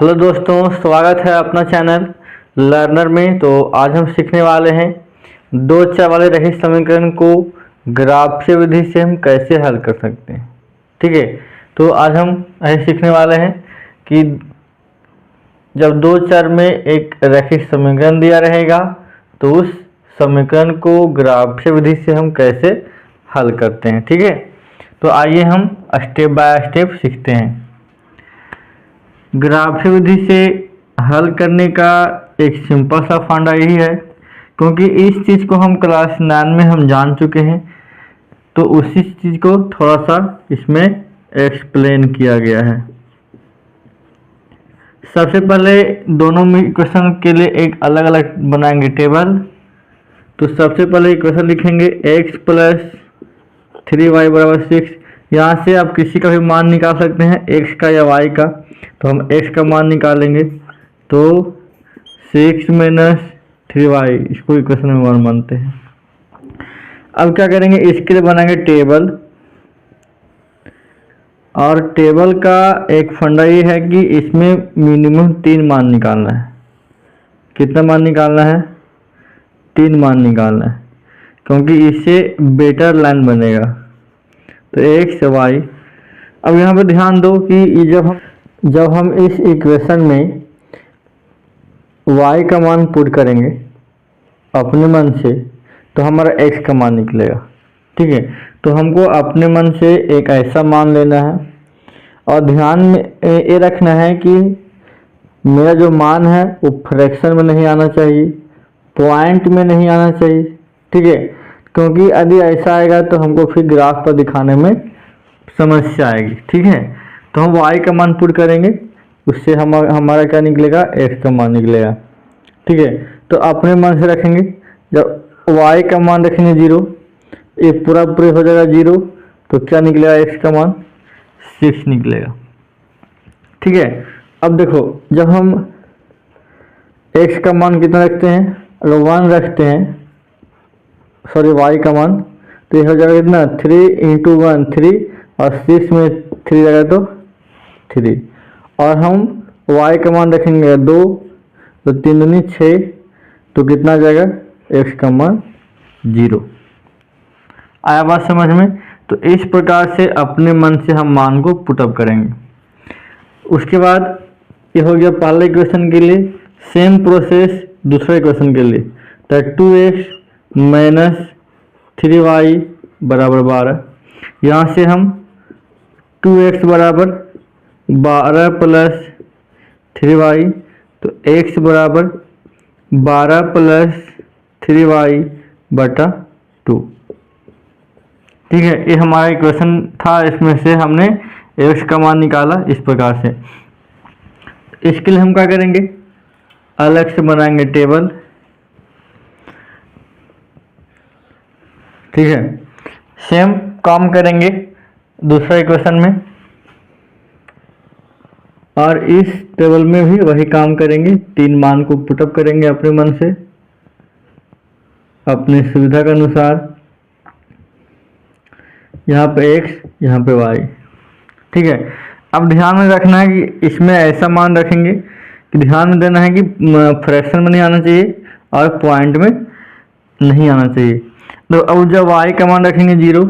Hello दोस्तों, स्वागत है अपना चैनल लर्नर में। तो आज हम सीखने वाले हैं दो चर वाले रैखिक समीकरण को ग्राफीय विधि से हम कैसे हल कर सकते हैं। ठीक है, तो आज हम ऐसे सीखने वाले हैं कि जब दो चर में एक रैखिक समीकरण दिया रहेगा तो उस समीकरण को ग्राफीय विधि से हम कैसे हल करते हैं। ठीक है, तो आइए हम स्टेप बाय स्टेप सीखते हैं। ग्राफीय विधि से हल करने का एक सिंपल सा फंडा यही है, क्योंकि इस चीज़ को हम क्लास 9 में हम जान चुके हैं, तो उसी चीज़ को थोड़ा सा इसमें एक्सप्लेन किया गया है। सबसे पहले दोनों इक्वेशन के लिए एक अलग अलग बनाएंगे टेबल। तो सबसे पहले इक्वेशन लिखेंगे x + 3y = 6। यहाँ से आप किसी का भी मान निकाल सकते हैं, x का या y का। तो हम x का मान निकालेंगे, तो 6 - 3y, इसको इक्वेशन नंबर 1 मानते हैं। अब क्या करेंगे, इसके लिए बनाएंगे टेबल। और टेबल का एक फंडा ये है कि इसमें मिनिमम 3 मान निकालना है। कितना मान निकालना है? 3 मान निकालना है, क्योंकि इससे बेटर लाइन बनेगा। तो x y। अब यहाँ पे ध्यान दो कि जब हम इस इक्वेशन में y का मान पुट करेंगे अपने मन से, तो हमारा x का मान निकलेगा। ठीक है, तो हमको अपने मन से एक ऐसा मान लेना है, और ध्यान में ये रखना है कि मेरा जो मान है वो फ्रैक्शन में नहीं आना चाहिए, पॉइंट में नहीं आना चाहिए। ठीक है, क्योंकि यदि ऐसा आएगा तो हमको फिर ग्राफ पर दिखाने में समस्या आएगी। ठीक है, तो हम y का मान पुट करेंगे, उससे हमारा क्या निकलेगा? x का मान निकलेगा। ठीक है, तो अपने मन से रखेंगे। जब y का मान रखेंगे 0, ये पूरा हो जाएगा 0, तो क्या निकलेगा? x का मान 6 निकलेगा। ठीक है, अब देखो, जब हम x का मान कितना रखते हैं? अगर 1 रखते हैं, सॉरी y का मान, तो ये हो जाएगा कितना? 3 × 1 3, और 6 में 3 रहेगा तो 3। और हम y का मान रखेंगे 2, तो 3 दूनी 6, तो कितना आ जाएगा? x का मान 0। आया बात समझ में? तो इस प्रकार से अपने मन से हम मान को पुटअप करेंगे। उसके बाद ये हो गया पहले इक्वेशन के लिए। सेम प्रोसेस दूसरे इक्वेशन के लिए। तो 2x - 3y = 12। यहाँ से हम 2x = 12 + 3y, तो x = 12 + 3y / 2। ठीक है, ये हमारा इक्वेशन था। इसमें से हमने x का मान निकाला इस प्रकार से। इसके लिए हम क्या करेंगे? अलग से बनाएंगे टेबल। ठीक है, सेम काम करेंगे दूसरा इक्वेशन में, और इस टेबल में भी वही काम करेंगे। 3 मान को पुटअप करेंगे अपने मन से, अपनी सुविधा के अनुसार। यहाँ पे x, यहाँ पे y। ठीक है, अब ध्यान में रखना है कि इसमें ऐसा मान रखेंगे कि ध्यान में देना है कि फ्रैक्शन में नहीं आना चाहिए और पॉइंट में नहीं आना चाहिए। तो अब जब y का मान रखेंगे 0,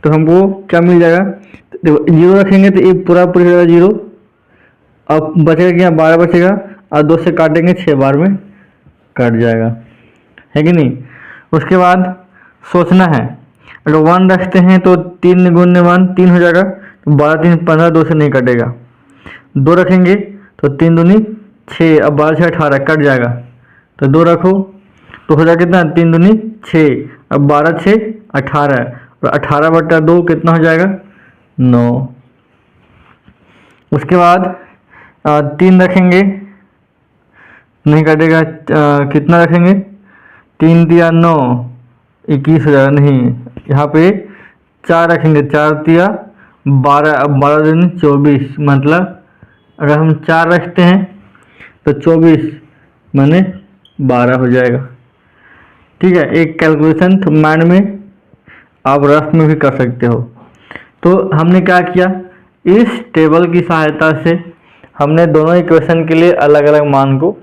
तो हमको क्या मिल जाएगा? देखो, 0 रखेंगे तो ये पूरा हो जाएगा 0। अब बचेगा क्या? 12 बचेगा, और 2 से काटेंगे 6 बार में कट जाएगा, है कि नहीं? उसके बाद सोचना है, अगर 1 रखते हैं तो 3 × 1 3 हो जाएगा, तो 12 3 15, 2 से नहीं कटेगा। 2 रखेंगे तो 3 दूनी 6, अब 12 से 18 कट जाएगा, तो 2 रखो तो हो जाएगा कितना? 3 दूनी 6, अब 12 6 18, और 18 / 2 कितना हो जाएगा? 9। उसके बाद 3 रखेंगे, नहीं कटेगा। कितना रखेंगे? 3 × 9 21 हो जाएगा, नहीं। यहाँ पे 4 रखेंगे, 4 × 12, अब 12 दूनी 24, मतलब अगर हम 4 रखते हैं तो 24 माने 12 हो जाएगा। ठीक है, एक कैलकुलेशन माइंड में आप रफ में भी कर सकते हो। तो हमने क्या किया, इस टेबल की सहायता से हमने दोनों इक्वेशन के लिए अलग अलग मान को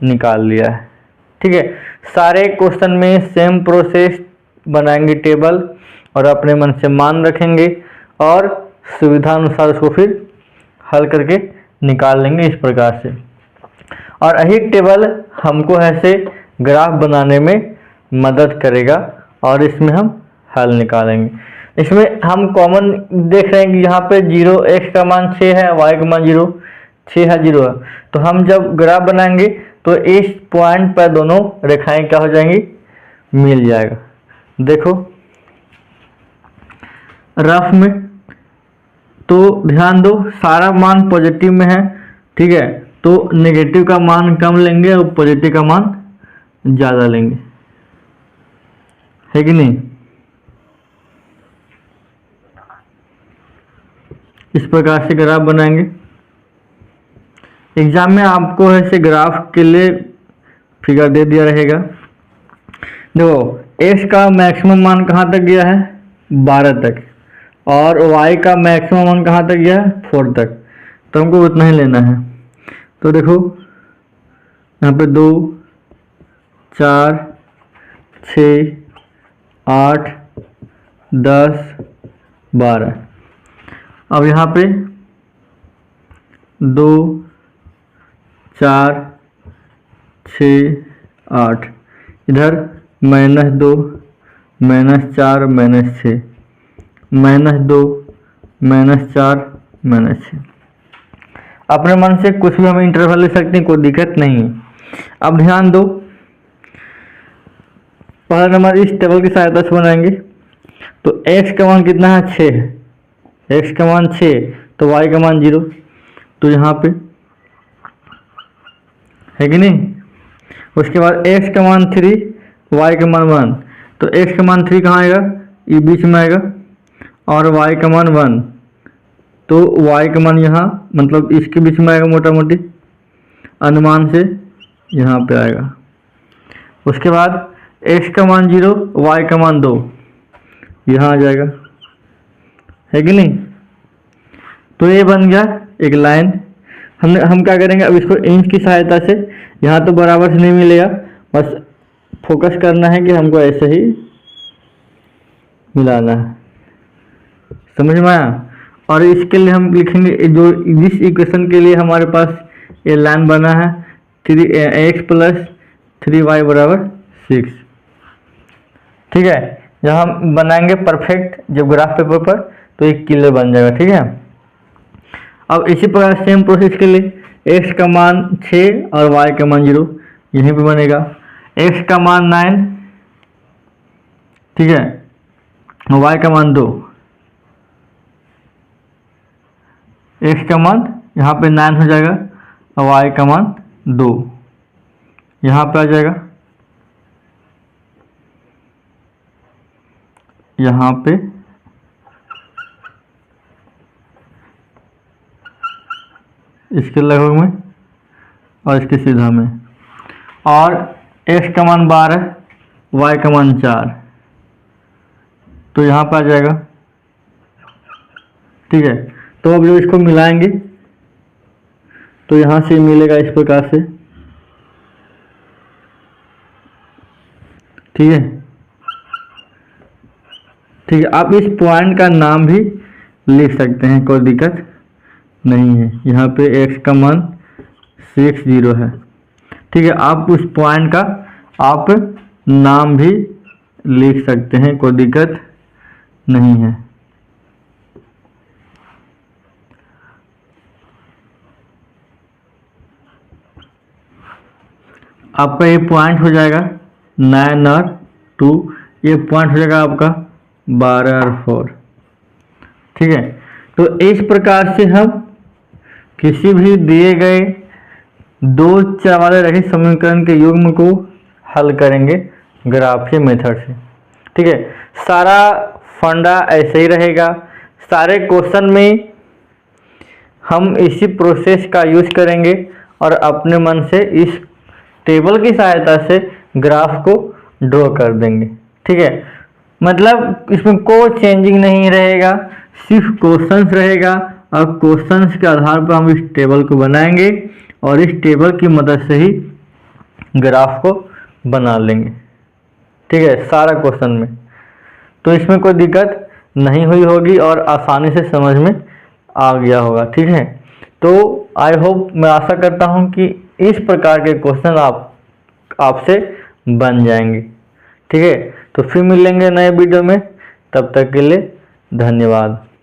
निकाल लिया है। ठीक है, सारे क्वेश्चन में सेम प्रोसेस बनाएंगे टेबल और अपने मन से मान रखेंगे और सुविधा अनुसार उसको फिर हल करके निकाल लेंगे इस प्रकार से। और यही टेबल हमको ऐसे ग्राफ बनाने में मदद करेगा और इसमें हम हल निकालेंगे। इसमें हम कॉमन देख रहे हैं कि यहाँ पे 0 x का मान 6 है, y का मान 0 6 है 0 है। तो हम जब ग्राफ बनाएंगे तो इस पॉइंट पर दोनों रेखाएं क्या हो जाएंगी, मिल जाएगा। देखो रफ में तो ध्यान दो सारा मान पॉजिटिव में है। ठीक है, तो नेगेटिव का मान कम लेंगे और पॉजिटिव का मान ज़्यादा लेंगे, है कि नहीं। इस प्रकार से ग्राफ बनाएंगे। एग्जाम में आपको ऐसे ग्राफ के लिए फिगर दे दिया रहेगा। देखो x का मैक्सिमम मान कहाँ तक गया है, 12 तक, और y का मैक्सिमम मान कहाँ तक गया है, 4 तक। तो हमको उतना ही लेना है। तो देखो यहाँ पे 2 4 6 8 10 12। अब यहाँ पे 2 4 6 8, इधर -2 -4 -6 -2 -4 -6। अपने मन से कुछ भी हम इंटरवल ले सकते हैं, कोई दिक्कत नहीं है। अब ध्यान दो, पहला नंबर इस टेबल की सहायता से बनाएंगे। तो x का मान कितना है, 6 है। x का मान 6 तो y का मान 0, तो यहाँ पे है कि नहीं। उसके बाद x का मान 3 y का मान 1, तो x का मान 3 कहाँ आएगा, ये बीच में आएगा, और y का मान 1, तो y का मान यहाँ मतलब इसके बीच में आएगा, मोटा मोटी अनुमान से यहाँ पे आएगा। उसके बाद x का मान 0 y का मान 2 यहाँ आ जाएगा, है कि नहीं। तो ये बन गया एक लाइन। हम क्या करेंगे, अब इसको इंच की सहायता से, यहाँ तो बराबर से नहीं मिलेगा, बस फोकस करना है कि हमको ऐसे ही मिलाना है, समझ में आया। और इसके लिए हम लिखेंगे जो जिस इक्वेशन के लिए हमारे पास ये लाइन बना है 3x + 3y = 6। ठीक है, जब हम बनाएंगे परफेक्ट जब ग्राफ पेपर पर तो एक क्लियर बन जाएगा। ठीक है, अब इसी प्रकार सेम प्रोसेस के लिए x का मान 6 और y का मान 0 यहीं पे बनेगा। x का मान 9, ठीक है, y का मान 2। x का मान यहाँ पे 9 हो जाएगा और y का मान 2 यहाँ पे आ जाएगा, यहाँ पे इसके लगभग में और इसके सीधा में। और x का मान 12, y का मान 4, तो यहाँ पे आ जाएगा। ठीक है, तो अब जो इसको मिलाएंगे तो यहाँ से मिलेगा इस प्रकार से। ठीक है, ठीक है, आप इस पॉइंट का नाम भी लिख सकते हैं, कोई दिक्कत नहीं है। यहाँ पे x का मान 60 है। ठीक है, आप उस पॉइंट का आप नाम भी लिख सकते हैं, कोई दिक्कत नहीं है। आपका ये पॉइंट हो जाएगा 9 और 2, ये पॉइंट हो जाएगा आपका 12 और 4। ठीक है, तो इस प्रकार से हम किसी भी दिए गए 2 चर वाले रहित समीकरण के युग्म को हल करेंगे ग्राफ के मेथड से। ठीक है, सारा फंडा ऐसे ही रहेगा। सारे क्वेश्चन में हम इसी प्रोसेस का यूज करेंगे और अपने मन से इस टेबल की सहायता से ग्राफ को ड्रॉ कर देंगे। ठीक है, मतलब इसमें कोई चेंजिंग नहीं रहेगा, सिर्फ क्वेश्चंस रहेगा अब क्वेश्चंस के आधार पर हम इस टेबल को बनाएंगे और इस टेबल की मदद से ही ग्राफ को बना लेंगे। ठीक है, सारा क्वेश्चन में, तो इसमें कोई दिक्कत नहीं हुई होगी और आसानी से समझ में आ गया होगा। ठीक है, तो आई होप, मैं आशा करता हूं कि इस प्रकार के क्वेश्चन आपसे बन जाएंगे। ठीक है, तो फिर मिलेंगे नए वीडियो में, तब तक के लिए धन्यवाद।